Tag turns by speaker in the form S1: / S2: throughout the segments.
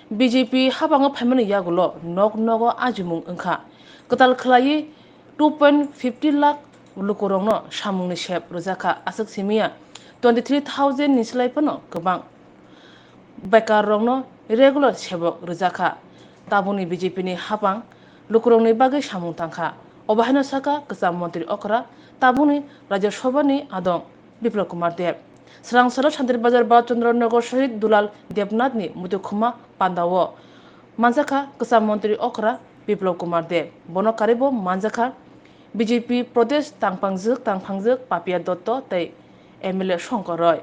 S1: BJP habang family yagulo nok nogo ajumung engkha kotal khlai 2.50 lakh lukurongno samungni shep rojaka asuk simia 23,000 nislai pano kobang bekar rongno regular sebok rojaka tabuni BJP ni habang lukurongni bagai samung tangkha obahino saka kesam mantri okra tabuni Rajya Sabha ni adong Biplop Kumar Dev Serang Sara Shantir Bazar Balachandranagor Shahid Dulal Devnath ni Mutukuma Pandawo Manjaka Kesam Mantri Okra Biplop Kumar Dev Bono Karibo Manjaka BJP Pradesh Tangpangjuk Papia Dotto Tei MLA Shankar Roy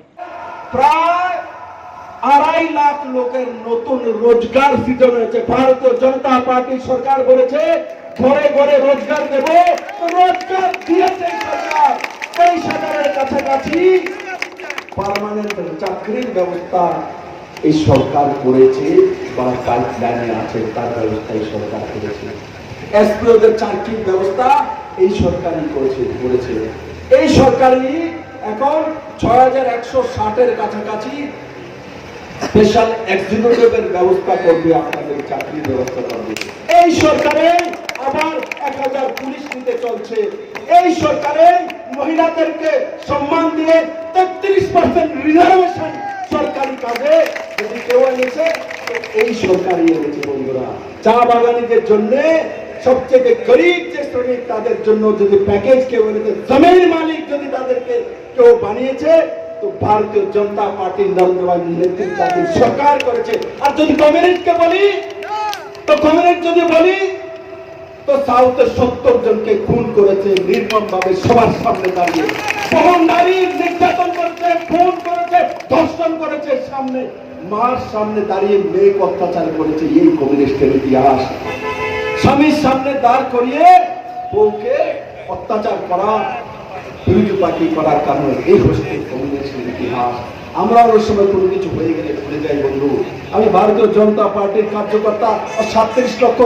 S2: প্রায় 2.5 লাখ লোকের নতুন রোজগার সৃজন হয়েছে। ভারতীয় জনতা party সরকার বলেছে ঘরে ঘরে রোজগার দেব, রোজগার দিয়েছে সরকার। 23,000-এর কাছাকাছি পার্মানেন্ট চাকরির ব্যবস্থা এই সরকার করেছে বা পাইপলাইনে আছে, তার ব্যবস্থা এই সরকার করেছে। এসপিওদের চাকরির ব্যবস্থা এই সরকারই করেছে। এই সরকারই এখন 6,160-এর কাছাকাছি স্পেশাল এক্সিকিউটিভের ব্যবস্থা করবে, আপনাদের চাকরির ব্যবস্থা করবে। এই সরকারে আবার 1,000 পুলিশ নিতে চলছে। এই সরকারে মহিলাদেরকে সম্মান দিয়ে 33% রিজার্ভেশন সরকারি কাজে যদি কেউ এনেছে এই সরকারই এনেছে। বন্ধুরা, চা বাগানিদের জন্য সবচেয়ে গরিব যে শ্রমিক তাদের জন্য যদি প্যাকেজ কেউ এনেছে, জমির মালিক যদি তাদেরকে কেউ বানিয়েছে তো ভারতীয় জনতা পার্টির নরেন্দ্র মোদী নেতৃত্বাধীন সরকার করেছে। আর যদি কমিউনিস্টকে বলি তো কমিউনিস্ট যদি বলি তো সাউথে 70 জনকে খুন করেছে নির্মমভাবে সবার সামনে দাঁড়িয়ে। বহু নারী নির্যাতন করেছে, খুন করেছে, ধর্ষণ করেছে, সামনে মার সামনে দাঁড়িয়ে মেয়েকে অত্যাচার করেছে। এই কমিউনিস্টের ইতিহাস। স্বামীর সামনে দাঁড় করিয়ে বউকে অত্যাচার করা, বিরোধী পার্টি করার কারণে এই হচ্ছে কমিউনিস্টের ইতিহাস। আমরা ওই সময় কোনো কিছু হয়ে গেলে ভুলে যাই। বন্ধু, আমি ভারতীয় জনতা পার্টির কার্যকর্তা 37 লক্ষ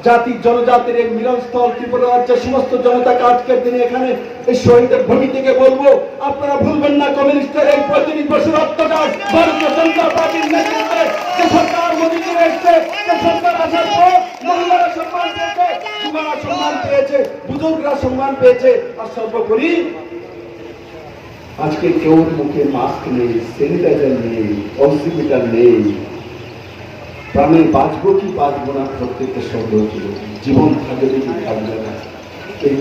S2: জাতি জনজাতির এই মিলনস্থল ত্রিপুরা রাজ্যের সমস্ত জনতাকে আজকের দিনে এখানে এই শহীদের ভূমি থেকে বলবো, আপনারা ভুলবেন না কমিউনিস্টের এই 35 বছর অত্যাচার। ভারতীয় জনতা পার্টির নেতৃত্বে যে সরকার মোদী এসেছে, যে সরকার আসার পর মহিলারা সম্মান পেয়েছে, যুবরা সম্মান পেয়েছে, বুজুর্গরা সম্মান পেয়েছে। আর সর্বোপরি আজকে কেউ মুখে মাস্ক নেই, স্যানিটাইজার নেই, অক্সিমিটার নেই। প্রাণে বাঁচবো কি বাঁচবো না প্রত্যেকটা শব্দ ছিল, জীবন থাকবে কি থাকবে না। এই